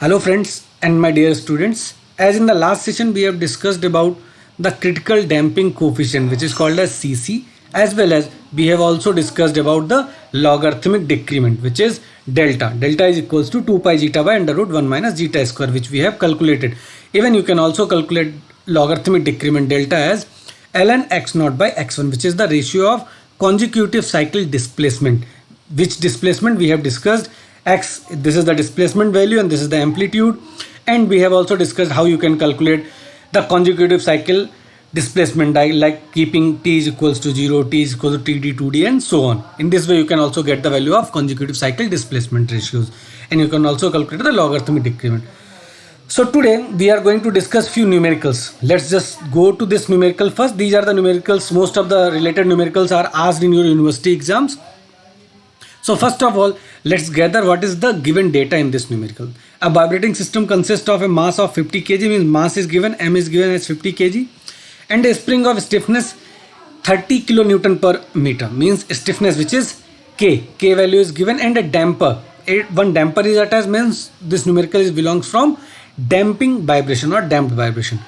Hello friends and my dear students. As in the last session we have discussed about the critical damping coefficient which is called as CC, as well as we have also discussed about the logarithmic decrement which is delta. Delta is equals to 2 pi zeta by under root 1 minus zeta square, which we have calculated. Even you can also calculate logarithmic decrement delta as ln x naught by x1, which is the ratio of consecutive cycle displacement, which displacement we have discussed. X, this is the displacement value and this is the amplitude, and we have also discussed how you can calculate the consecutive cycle displacement, like keeping t is equals to 0, t is equal to td, 2d and so on. In this way you can also get the value of consecutive cycle displacement ratios, and you can also calculate the logarithmic decrement. So today we are going to discuss few numericals. Let's just go to this numerical first. These are the numericals. Most of the related numericals are asked in your university exams. So first of all, let's gather what is the given data in this numerical. A vibrating system consists of a mass of 50 kg, means mass is given, m is given as 50 kg, and a spring of stiffness 30 kilonewton per meter, means stiffness which is k value is given, and a damper, one damper is attached, means this numerical belongs from damping vibration or damped vibration.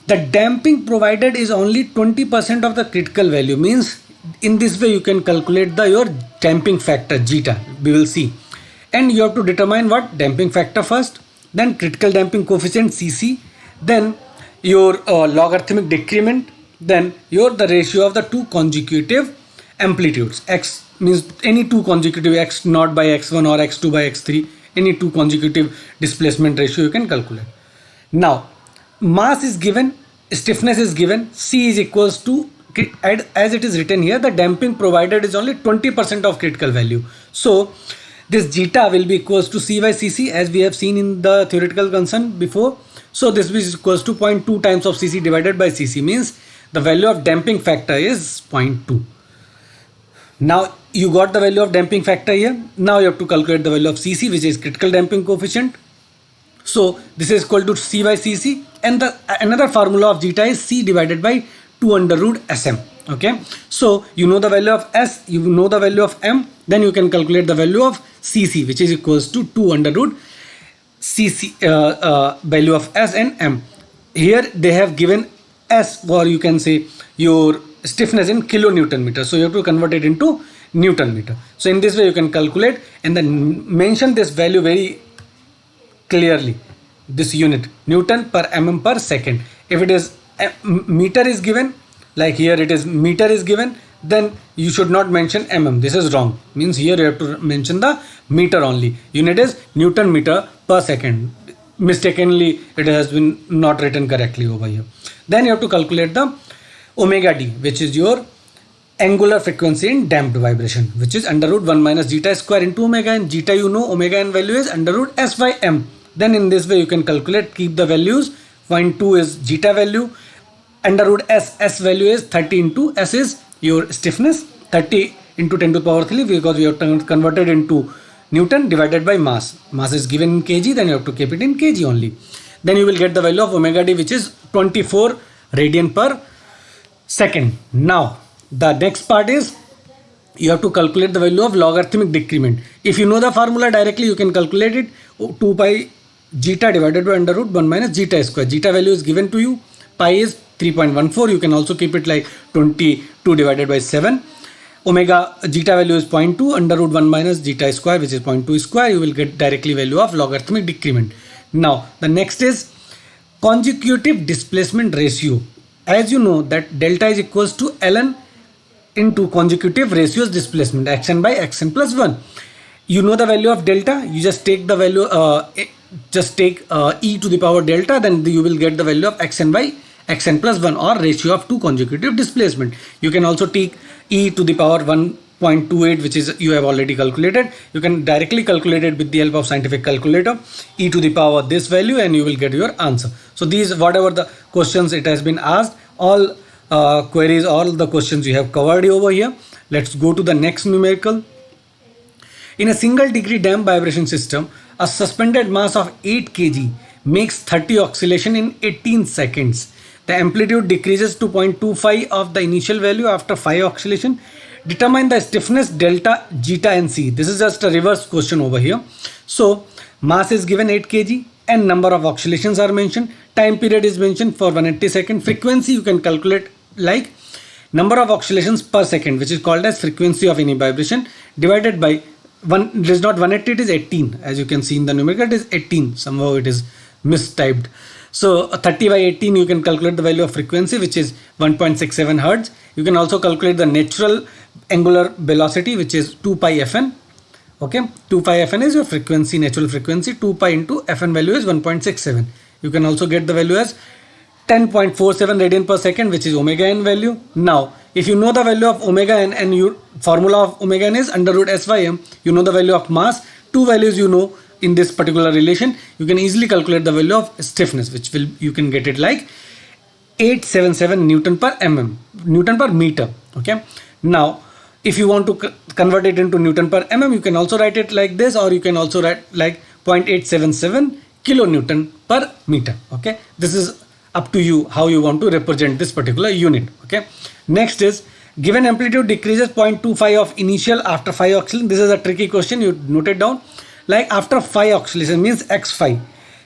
The damping provided is only 20% of the critical value, means in this way you can calculate your damping factor zeta, we will see. And you have to determine what damping factor first, then critical damping coefficient CC, then your logarithmic decrement, then the ratio of the two consecutive amplitudes. X means any two consecutive, x naught by x1 or x2 by x3, any two consecutive displacement ratio you can calculate. Now mass is given, stiffness is given, C is equals to, as it is written here, the damping provided is only 20% of critical value. So this zeta will be equals to C by Cc, as we have seen in the theoretical concern before. So this is equals to 0.2 times of Cc divided by Cc, means the value of damping factor is 0.2. Now you got the value of damping factor here. Now you have to calculate the value of Cc, which is critical damping coefficient. So this is equal to C by Cc, and the another formula of zeta is C divided by 2 under root Sm. Okay, so you know the value of S, you know the value of M, then you can calculate the value of Cc, which is equals to 2 under root Cc, value of S and M. Here they have given S, or you can say your stiffness in kilonewton meter, so you have to convert it into Newton meter. So in this way you can calculate and then mention this value very clearly, this unit Newton per mm per second. If it is meter is given, like here it is meter is given, then you should not mention mm. This is wrong, means here you have to mention the meter only. Unit is Newton meter per second. Mistakenly it has been not written correctly over here. Then you have to calculate the omega d, which is your angular frequency in damped vibration, which is under root 1 minus zeta square into omega, and zeta you know, omega n value is under root S by m. Then in this way you can calculate, keep the values. 0.2 is zeta value, under root S value is 30 into S is your stiffness, 30 into 10 to the power 3, because we have converted into Newton, divided by mass. Mass is given in kg, then you have to keep it in kg only. Then you will get the value of omega d, which is 24 radian per second. Now the next part is you have to calculate the value of logarithmic decrement. If you know the formula directly, you can calculate it. 2 pi zeta divided by under root 1 minus zeta square. Zeta value is given to you, pi is 3.14. you can also keep it like 22 divided by 7. Omega zeta value is 0.2 under root 1 minus zeta square, which is 0.2 square. You will get directly value of logarithmic decrement. Now the next is consecutive displacement ratio. As you know that delta is equals to ln into consecutive ratios displacement, xn by xn plus 1. You know the value of delta, you just take the value, e to the power delta, then you will get the value of xn by xn plus 1, or ratio of two consecutive displacement. You can also take e to the power 1.28, which is you have already calculated. You can directly calculate it with the help of scientific calculator, e to the power this value, and you will get your answer. So these, whatever the questions it has been asked, all queries, all the questions you have covered over here. Let's go to the next numerical. In a single degree damped vibration system, a suspended mass of 8 kg makes 30 oscillation in 18 seconds. The amplitude decreases to 0.25 of the initial value after 5 oscillation. Determine the stiffness delta, zeta and C. This is just a reverse question over here. So Mass is given 8 kg and number of oscillations are mentioned. Time period is mentioned for 180 seconds. Frequency you can calculate like number of oscillations per second, which is called as frequency of any vibration, divided by one. It is not 180, it is 18. As you can see in the numerator, it is 18. Somehow it is mistyped. So 30 by 18, you can calculate the value of frequency, which is 1.67 hertz. You can also calculate the natural angular velocity, which is 2 pi fn. Okay, 2 pi fn is your frequency, natural frequency. 2 pi into fn value is 1.67. You can also get the value as 10.47 radian per second, which is omega n value. Now, if you know the value of omega n and your formula of omega n is under root s by m, you know the value of mass. Two values you know in this particular relation, you can easily calculate the value of stiffness, which will you can get it like 877 Newton per mm, Newton per meter. Okay. Now, if you want to convert it into Newton per mm, you can also write it like this, or you can also write like 0.877 kilonewton per meter. Okay. This is up to you how you want to represent this particular unit. Okay. Next is given amplitude decreases 0.25 of initial after 5 oscillation. This is a tricky question. You note it down. Like after 5 oscillation means x5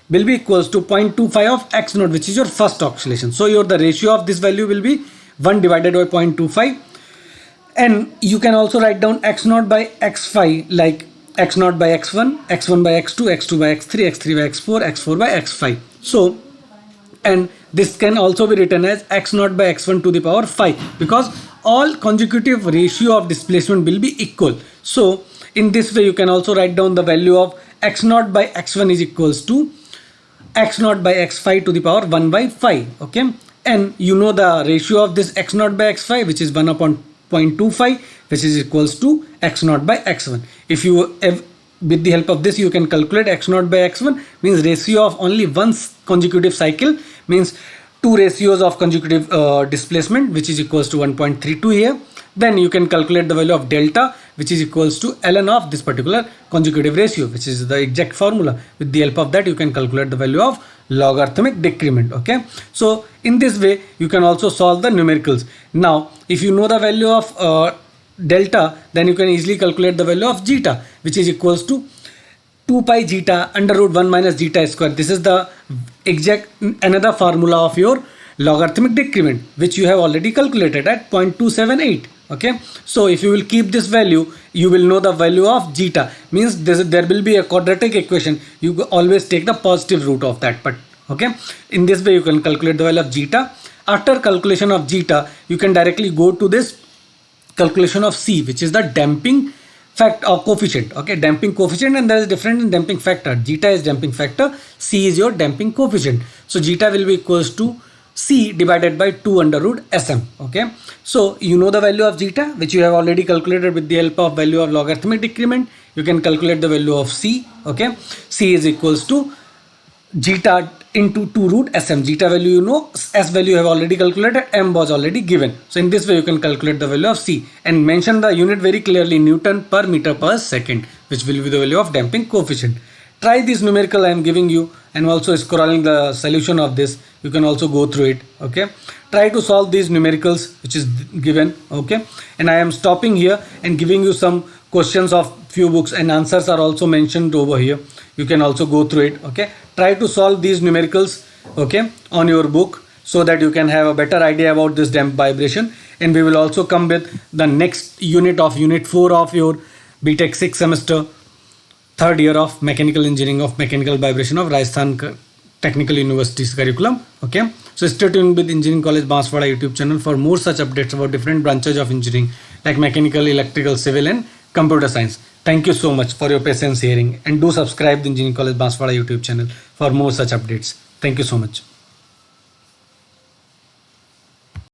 will be equals to 0.25 of x naught, which is your first oscillation. So your the ratio of this value will be 1 divided by 0.25, and you can also write down x naught by x5 like x naught by x1, x1 by x2, x2 by x3, x3 by x4, x4 by x5. So, and this can also be written as x naught by x1 to the power 5, because all consecutive ratio of displacement will be equal. So in this way you can also write down the value of x naught by x1 is equals to x naught by x5 to the power 1 by 5. Okay, and you know the ratio of this x naught by x5, which is 1 upon 0.25, which is equals to x naught by x1. If you with the help of this you can calculate x naught by x1 means ratio of only one consecutive cycle, means two ratios of consecutive displacement, which is equals to 1.32 here. Then you can calculate the value of delta, which is equals to ln of this particular consecutive ratio, which is the exact formula. With the help of that you can calculate the value of logarithmic decrement. Okay, so in this way you can also solve the numericals. Now if you know the value of delta, then you can easily calculate the value of zeta, which is equals to 2 pi zeta under root 1 minus zeta square. This is the exact another formula of your logarithmic decrement, which you have already calculated at 0.278. Okay, so if you will keep this value, you will know the value of zeta, means there will be a quadratic equation. You always take the positive root of that. But okay, in this way you can calculate the value of zeta. After calculation of zeta, you can directly go to this calculation of C, which is the damping factor or coefficient. Okay, damping coefficient, and there is difference in damping factor. Zeta is damping factor, C is your damping coefficient. So zeta will be equals to C divided by 2 under root Sm. Okay, so you know the value of zeta, which you have already calculated with the help of value of logarithmic decrement. You can calculate the value of C. Okay, C is equals to zeta into 2 root Sm. Zeta value you know, S value you have already calculated, M was already given. So in this way you can calculate the value of C and mention the unit very clearly, Newton per meter per second, which will be the value of damping coefficient. Try this numerical I am giving you, and also scrolling the solution of this. You can also go through it. Okay, try to solve these numericals which is given. Okay, and I am stopping here and giving you some questions of few books, and answers are also mentioned over here. You can also go through it. Okay, try to solve these numericals, okay, on your book, so that you can have a better idea about this damped vibration. And we will also come with the next unit of unit 4 of your BTech 6th semester, 3rd year of mechanical engineering of mechanical vibration of Rajasthan Technical University's curriculum. Okay, so stay tuned with Engineering College Banswara YouTube channel for more such updates about different branches of engineering like mechanical, electrical, civil and computer science. Thank you so much for your patience hearing, and do subscribe the Engineering College Banswara YouTube channel for more such updates. Thank you so much.